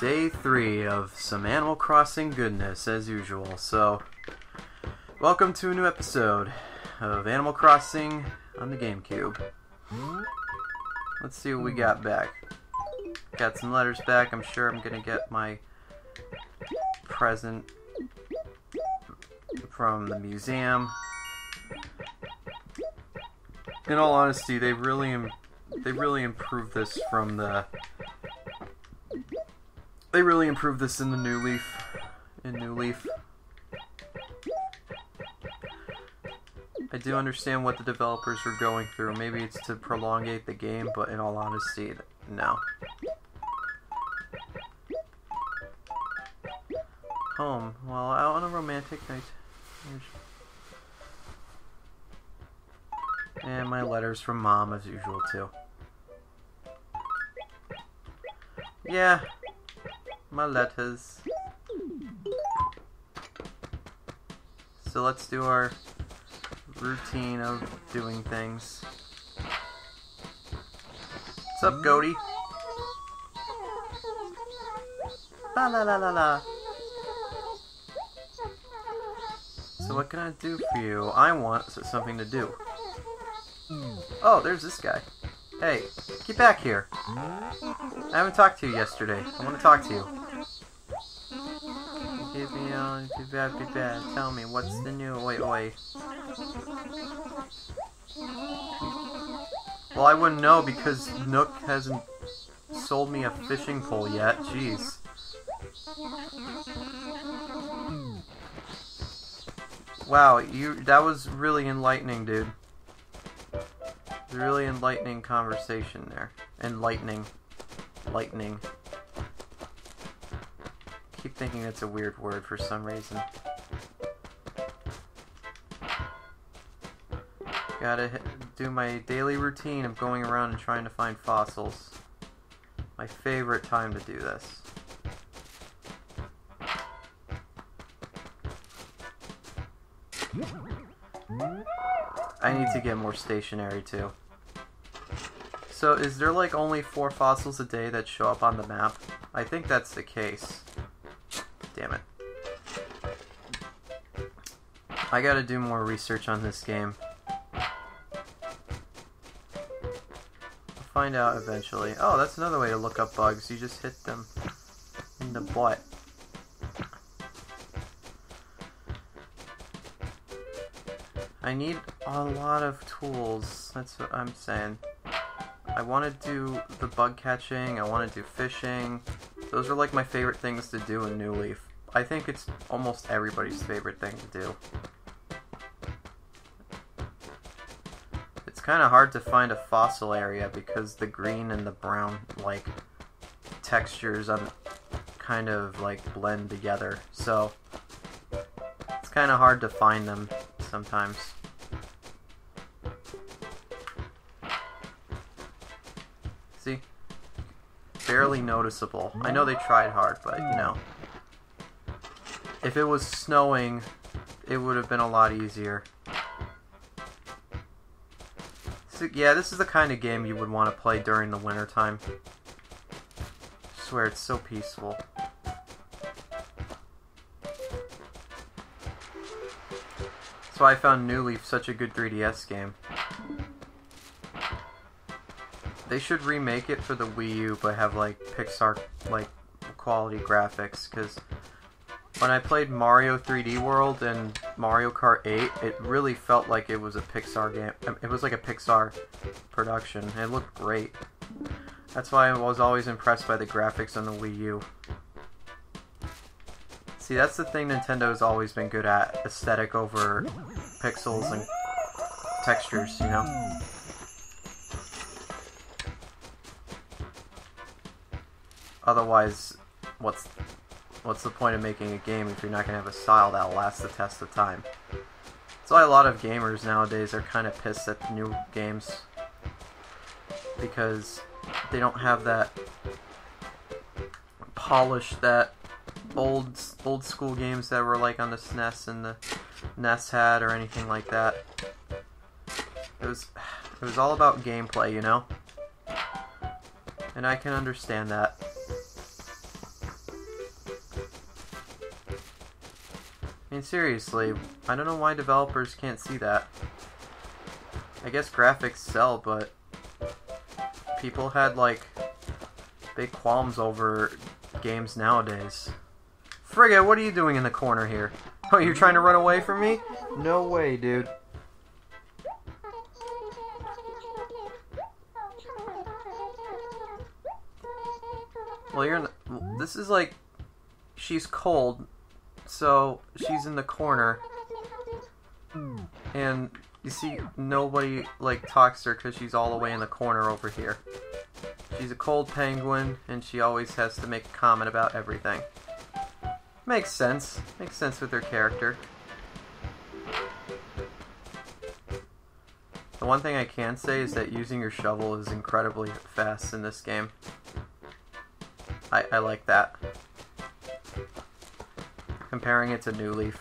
Day 3 of some Animal Crossing goodness, as usual. So, welcome to a new episode of Animal Crossing on the GameCube. Let's see what we got back. Got some letters back. I'm sure I'm gonna get my present from the museum. In all honesty, they really improved this from the. They really improved this in the New Leaf. In New Leaf. I do understand what the developers were going through. Maybe it's to prolongate the game, but in all honesty, no. Home. Well, out on a romantic night. And my letters from Mom, as usual, too. Yeah. My letters. So let's do our routine of doing things. What's up, Goaty? La la la la la. So what can I do for you? I want something to do. Oh, there's this guy. Hey, get back here. I haven't talked to you yesterday. I want to talk to you. Give me on, be bad. Tell me, what's the new? Wait. Well, I wouldn't know because Nook hasn't sold me a fishing pole yet. Jeez. Wow, that was really enlightening, dude. It's a really enlightening conversation there. Lightning. Keep thinking that's a weird word for some reason. Gotta do my daily routine of going around and trying to find fossils. My favorite time to do this. I need to get more stationery too. So is there like only 4 fossils a day that show up on the map? I think that's the case. Damn it. I gotta do more research on this game. I'll find out eventually. Oh, that's another way to look up bugs. You just hit them in the butt. I need a lot of tools. That's what I'm saying. I want to do the bug catching. I want to do fishing. Those are like my favorite things to do in New Leaf. I think it's almost everybody's favorite thing to do. It's kind of hard to find a fossil area because the green and the brown like textures kind of like blend together. So it's kind of hard to find them sometimes. See? Barely noticeable. I know they tried hard, but you know. If it was snowing, it would have been a lot easier. So, yeah, this is the kind of game you would want to play during the winter time. I swear, it's so peaceful. That's why I found New Leaf such a good 3DS game. They should remake it for the Wii U, but have like Pixar like quality graphics. Because when I played Mario 3D World and Mario Kart 8, it really felt like it was a Pixar game. It was like a Pixar production. It looked great. That's why I was always impressed by the graphics on the Wii U. See, that's the thing Nintendo's always been good at: aesthetic over pixels and textures, you know? Otherwise, what's the point of making a game if you're not going to have a style that'll last the test of time? That's why a lot of gamers nowadays are kind of pissed at new games. Because they don't have that polish that old school games that were like on the SNES and the NES had or anything like that. It was all about gameplay, you know? And I can understand that. mean, seriously, I don't know why developers can't see that. I guess graphics sell, but people had, like, big qualms over games nowadays. Frigga, what are you doing in the corner here? Oh, you're trying to run away from me? No way, dude. Well, you're in the, this is like, she's cold, so she's in the corner, and you see nobody, like, talks to her because she's all the way in the corner over here. She's a cold penguin, and she always has to make a comment about everything. Makes sense. Makes sense with her character. The one thing I can say is that using your shovel is incredibly fast in this game. I like that. Comparing it to New Leaf.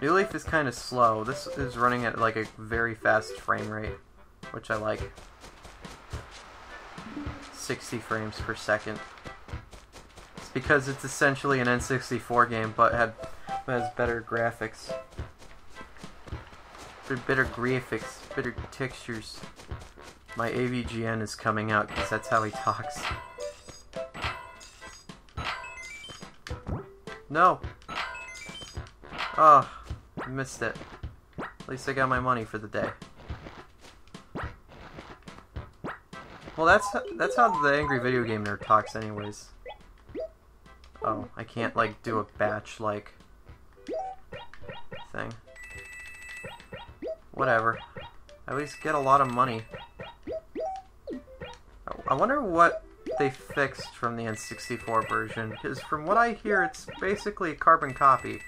New Leaf is kind of slow. This is running at like a very fast frame rate, which I like. 60 frames per second. It's because it's essentially an N64 game, but has better graphics. Better graphics, better textures. My AVGN is coming out because that's how he talks. No! Oh, I missed it. At least I got my money for the day. Well, that's how the Angry Video Game Nerd talks anyways. Oh, I can't, like, do a batch-like thing. Whatever. At least get a lot of money. I wonder what they fixed from the N64 version, because from what I hear, it's basically a carbon copy.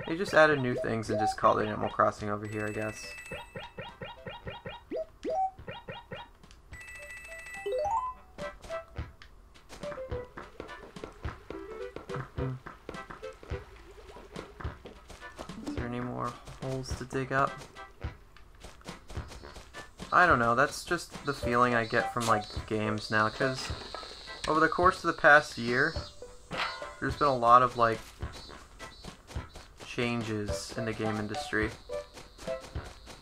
They just added new things and just called it Animal Crossing over here, I guess. Is there any more holes to dig up? I don't know, that's just the feeling I get from, like, games now, because over the course of the past year, there's been a lot of, like, changes in the game industry.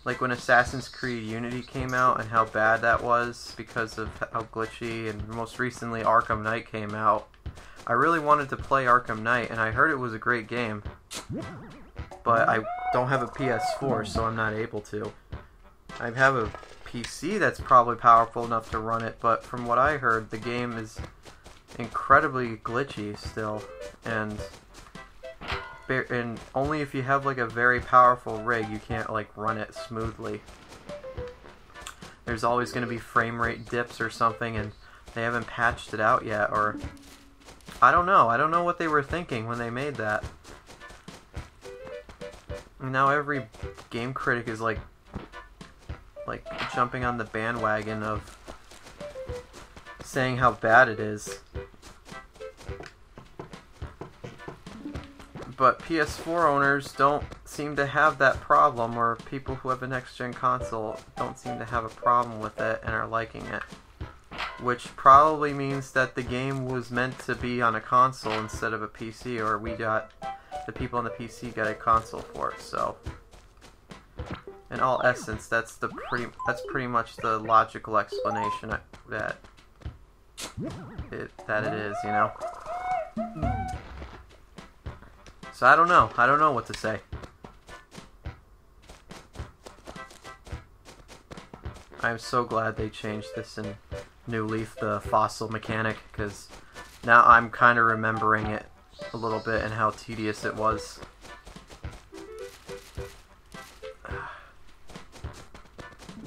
Like when Assassin's Creed Unity came out and how bad that was because of how glitchy, and most recently Arkham Knight came out. I really wanted to play Arkham Knight, and I heard it was a great game, but I don't have a PS4, so I'm not able to. I have a PC that's probably powerful enough to run it, but from what I heard, the game is incredibly glitchy still, and only if you have like a very powerful rig, you can't like run it smoothly. There's always going to be frame rate dips or something, and they haven't patched it out yet, or I don't know what they were thinking when they made that. Now every game critic is like jumping on the bandwagon of saying how bad it is. But PS4 owners don't seem to have that problem, or people who have a next-gen console don't seem to have a problem with it and are liking it. Which probably means that the game was meant to be on a console instead of a PC, or the people on the PC got a console for it, so in all essence, that's pretty much the logical explanation that it is, you know. So I don't know what to say. I'm so glad they changed this in New Leaf, the fossil mechanic, because now I'm kind of remembering it a little bit and how tedious it was.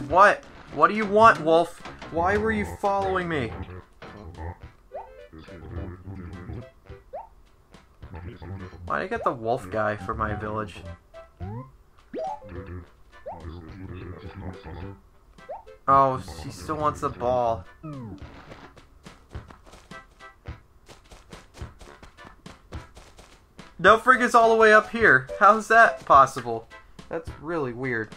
What? What do you want, Wolf? Why were you following me? Why'd I get the wolf guy for my village? Oh, she still wants the ball. No, Frigga's all the way up here. How's that possible? That's really weird.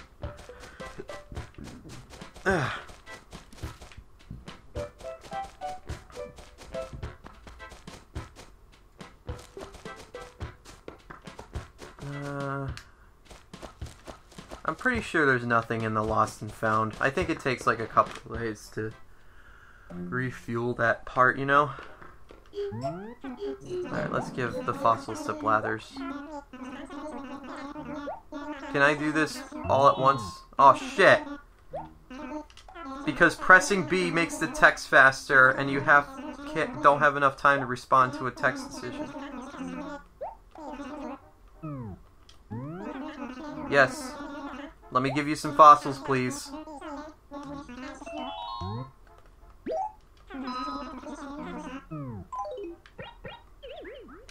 pretty sure there's nothing in the Lost and Found. I think it takes like a couple of days to refuel that part, you know? Alright, let's give the fossils to Blathers. Can I do this all at once? Oh shit! Because pressing B makes the text faster, and you don't have enough time to respond to a text decision. Yes. Let me give you some fossils, please.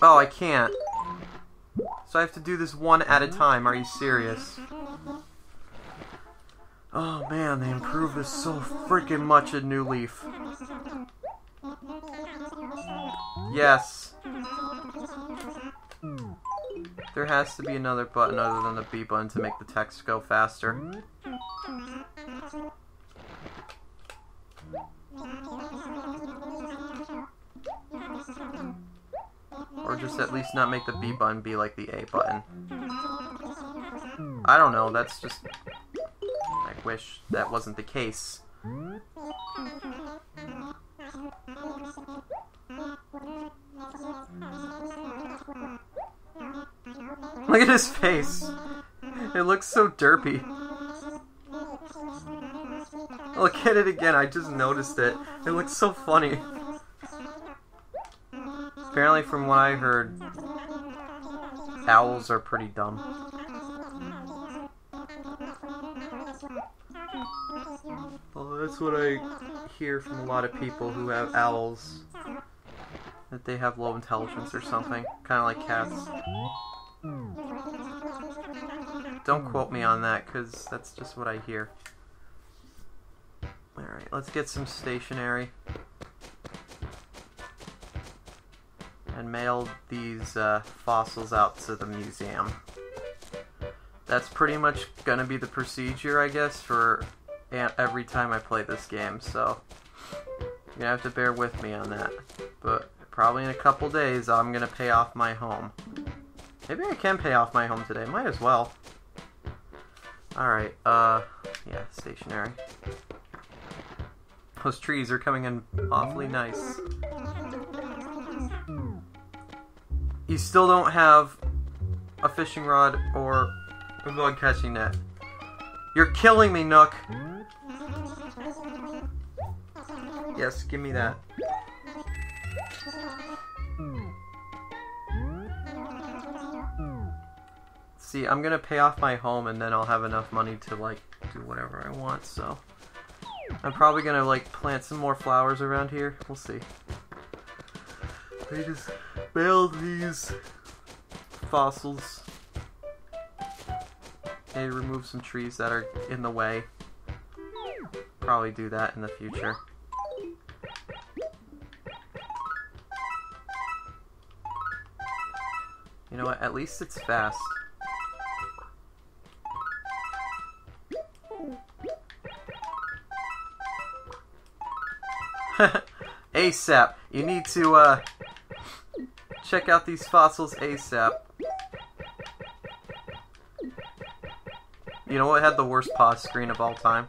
Oh, I can't. So I have to do this one at a time. Are you serious? Oh man, they improved this so freaking much in New Leaf. Yes. There has to be another button other than the B button to make the text go faster. Or just at least not make the B button be like the A button. I don't know, that's just... I wish that wasn't the case. Look at his face. It looks so derpy. Look at it again, I just noticed it. It looks so funny. Apparently, from what I heard, owls are pretty dumb. Well, that's what I hear from a lot of people who have owls. That they have low intelligence or something. Kind of like cats. Don't quote me on that, because that's just what I hear. Alright, let's get some stationery. And mail these fossils out to the museum. That's pretty much gonna be the procedure, I guess, for every time I play this game, so you're gonna have to bear with me on that. But probably in a couple days, I'm gonna pay off my home. Maybe I can pay off my home today. Might as well. Alright, yeah, stationery. Those trees are coming in awfully nice. You still don't have a fishing rod or a bug catching net. You're killing me, Nook. Yes, give me that. See, I'm gonna pay off my home and then I'll have enough money to, like, do whatever I want, so... I'm probably gonna, like, plant some more flowers around here. We'll see. They just bailed these fossils. They removed some trees that are in the way. Probably do that in the future. You know what? At least it's fast. ASAP. You need to check out these fossils ASAP. You know what had the worst pause screen of all time?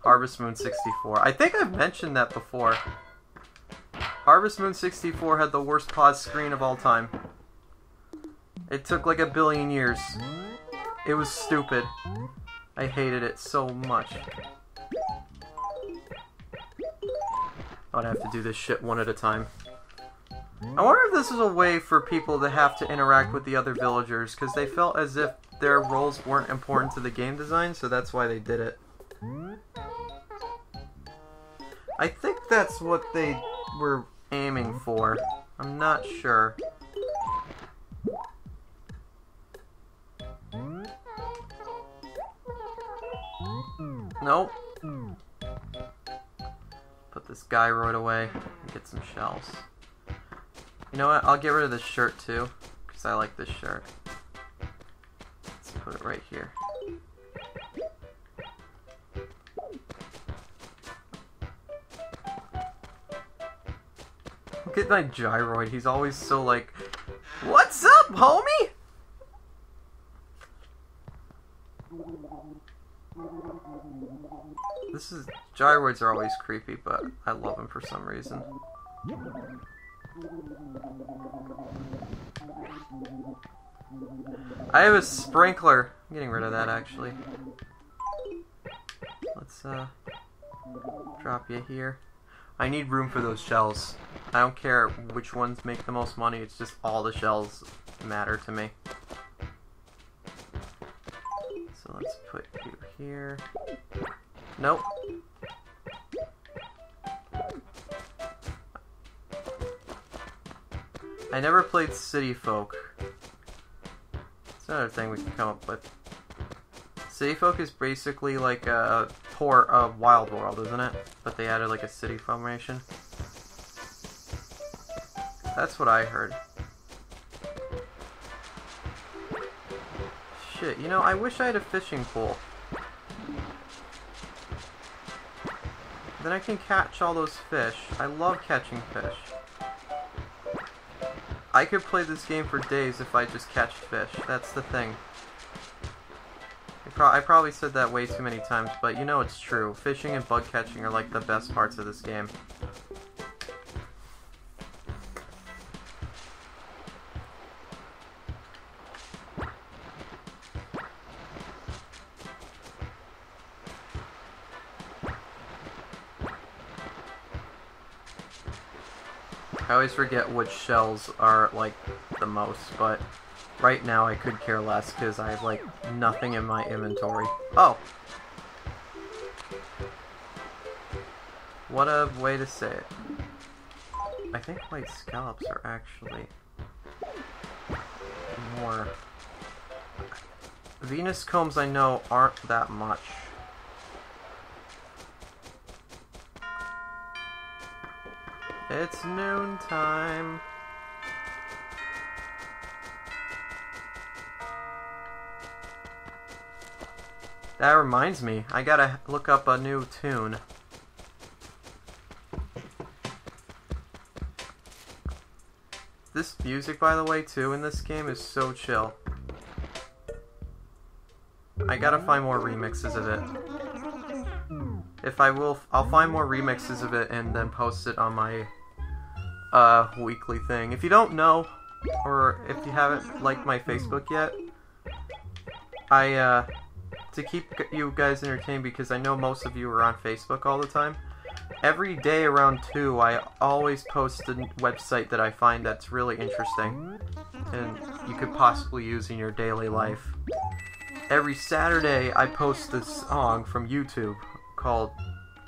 Harvest Moon 64. I think I've mentioned that before. Harvest Moon 64 had the worst pause screen of all time. It took like 1 billion years. It was stupid. I hated it so much. I'd have to do this shit one at a time. I wonder if this is a way for people to have to interact with the other villagers, because they felt as if their roles weren't important to the game design, so that's why they did it. I think that's what they were aiming for. I'm not sure. Nope. Put this gyroid away and get some shells. You know what? I'll get rid of this shirt too, because I like this shirt. Let's put it right here. Look at my gyroid. He's always so like, "What's up, homie?" Gyroids are always creepy, but I love them for some reason. I have a sprinkler. I'm getting rid of that, actually. Let's, drop you here. I need room for those shells. I don't care which ones make the most money, it's just all the shells matter to me. So let's put you here. Nope. I never played City Folk. That's another thing we can come up with. City Folk is basically like a port of Wild World, isn't it? But they added like a city formation. That's what I heard. Shit, you know, I wish I had a fishing pole. Then I can catch all those fish. I love catching fish. I could play this game for days if I just catch fish. That's the thing. I probably said that way too many times, but you know it's true. Fishing and bug catching are like the best parts of this game. I always forget which shells are like the most, but right now I could care less because I have like nothing in my inventory. Oh! What a way to say it. I think white scallops are actually more... Venus combs I know aren't that much. It's noontime. That reminds me, I gotta look up a new tune. This music, by the way, too, in this game is so chill. I gotta find more remixes of it. I'll find more remixes of it and then post it on my weekly thing. If you don't know, or if you haven't liked my Facebook yet, to keep you guys entertained, because I know most of you are on Facebook all the time, every day around 2, I always post a website that I find that's really interesting and you could possibly use in your daily life. Every Saturday, I post this song from YouTube called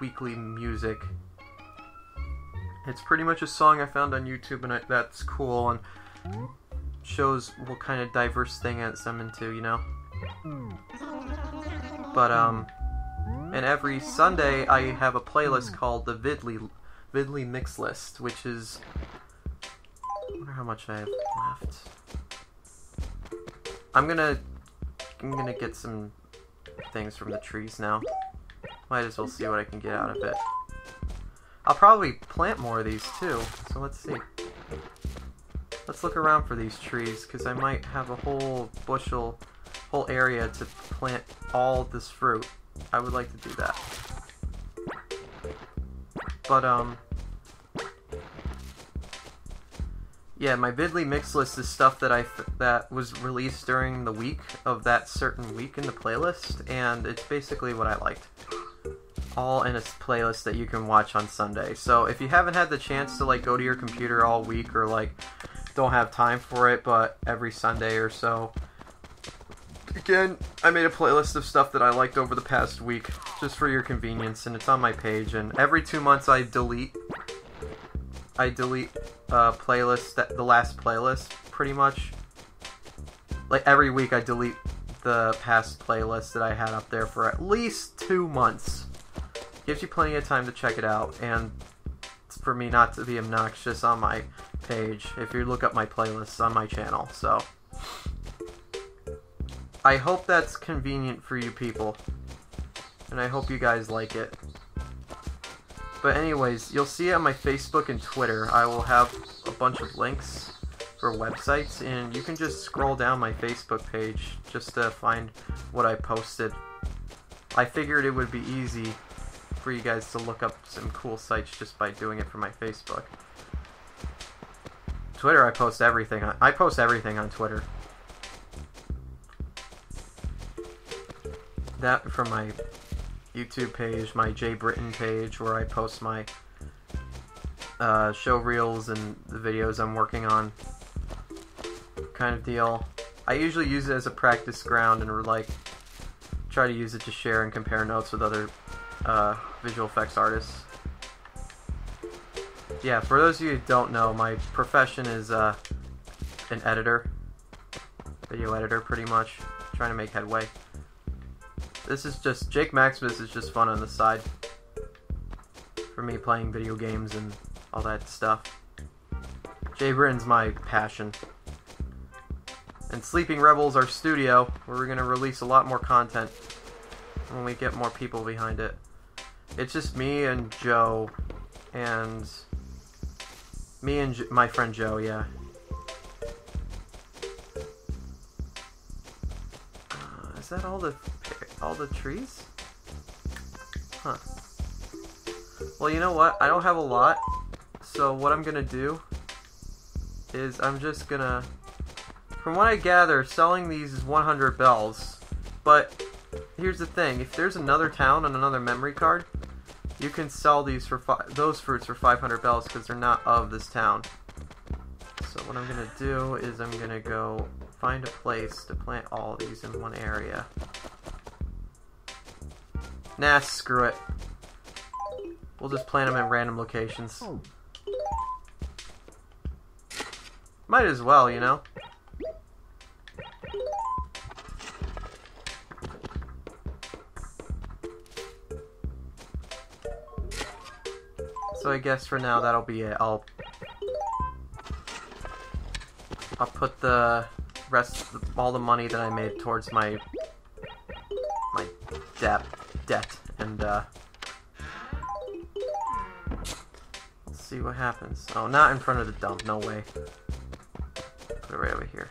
Weekly Music. It's pretty much a song I found on YouTube, and that's cool and shows what kind of diverse thing I'm into, you know? But, and every Sunday I have a playlist called the Vidly Mix List, which is... I wonder how much I have left. I'm gonna get some things from the trees now. Might as well see what I can get out of it. I'll probably plant more of these too, so let's see. Let's look around for these trees, because I might have a whole area to plant all this fruit. I would like to do that. But, yeah, my Vidly mix list is stuff that was released during the week of that certain week in the playlist, and it's basically what I liked. All in a playlist that you can watch on Sunday. So if you haven't had the chance to like go to your computer all week, or like don't have time for it, but every Sunday or so, again, I made a playlist of stuff that I liked over the past week, just for your convenience, and it's on my page. And every 2 months I delete playlist, the last playlist, pretty much. Like every week I delete the past playlist that I had up there for at least 2 months. Gives you plenty of time to check it out, and for me not to be obnoxious on my page if you look up my playlists on my channel. So I hope that's convenient for you people, and I hope you guys like it. But anyways, you'll see on my Facebook and Twitter, I will have a bunch of links for websites, and you can just scroll down my Facebook page just to find what I posted. I figured it would be easy for you guys to look up some cool sites just by doing it from my Facebook. Twitter, I post everything on Twitter. That from my YouTube page, my Jay Britton page, where I post my show reels and the videos I'm working on, kind of deal. I usually use it as a practice ground and like try to use it to share and compare notes with other visual effects artists. Yeah, for those of you who don't know, my profession is an editor, video editor, pretty much, trying to make headway. This is just Jake Maximus is just fun on the side for me, playing video games and all that stuff. Jay Britton's my passion. And Sleeping Rebels, our studio, where we're going to release a lot more content when we get more people behind it. It's just me and Joe, and my friend Joe, yeah. Is that all the trees? Huh. Well, you know what? I don't have a lot, so what I'm gonna do is I'm just gonna, from what I gather, selling these is 100 bells. But here's the thing: if there's another town and another memory card, you can sell these for those fruits for 500 bells because they're not of this town. So what I'm gonna do is I'm gonna go find a place to plant all these in one area. Nah, screw it. We'll just plant them in random locations. Might as well, you know? So I guess for now that'll be it. I'll put the rest of all the money that I made towards my debt, and let's see what happens. Oh, not in front of the dump, no way. Put it right over here.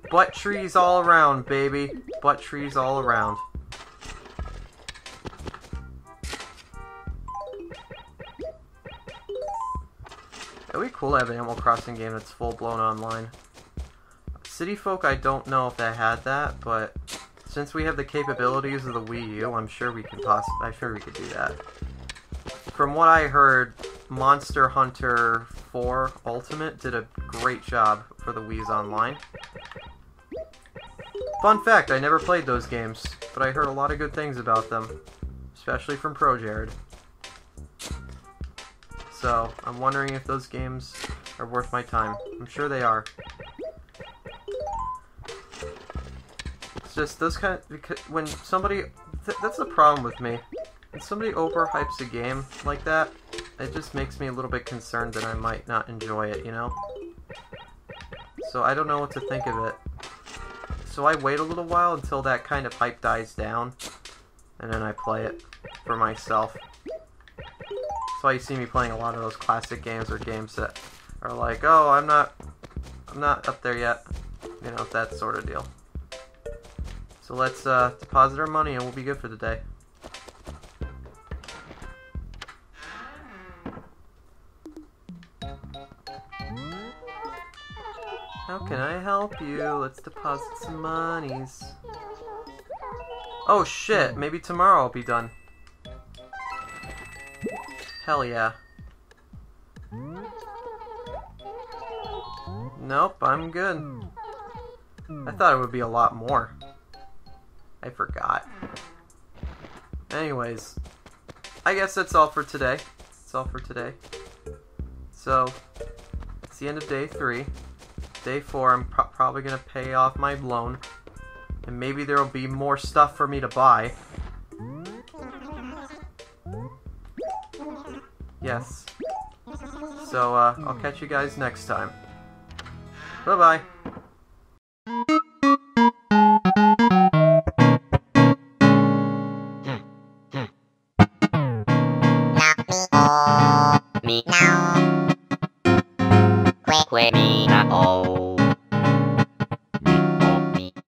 Butt trees all around, baby. Butt trees all around. It'd be cool to have an Animal Crossing game that's full-blown online. City Folk, I don't know if that had that, but since we have the capabilities of the Wii U, I'm sure we could do that. From what I heard, Monster Hunter 4 Ultimate did a great job for the Wii's Online. Fun fact, I never played those games, but I heard a lot of good things about them, especially from Pro Jared. So, I'm wondering if those games are worth my time. I'm sure they are. It's just those kind of, because when somebody, that's the problem with me. When somebody overhypes a game like that, it just makes me a little bit concerned that I might not enjoy it, you know? So I don't know what to think of it. So I wait a little while until that kind of hype dies down, and then I play it for myself. That's why you see me playing a lot of those classic games or games that are like, oh, I'm not up there yet. You know, that sort of deal. So let's deposit our money and we'll be good for the day. How can I help you? Let's deposit some monies. Oh shit, maybe tomorrow I'll be done. Hell yeah. Nope, I'm good. I thought it would be a lot more. I forgot. Anyways, I guess that's all for today. That's all for today. So, it's the end of day 3. Day 4, I'm probably going to pay off my loan. And maybe there will be more stuff for me to buy. Yes. So, I'll catch you guys next time. Bye-bye. Me now. Quit me, not oh.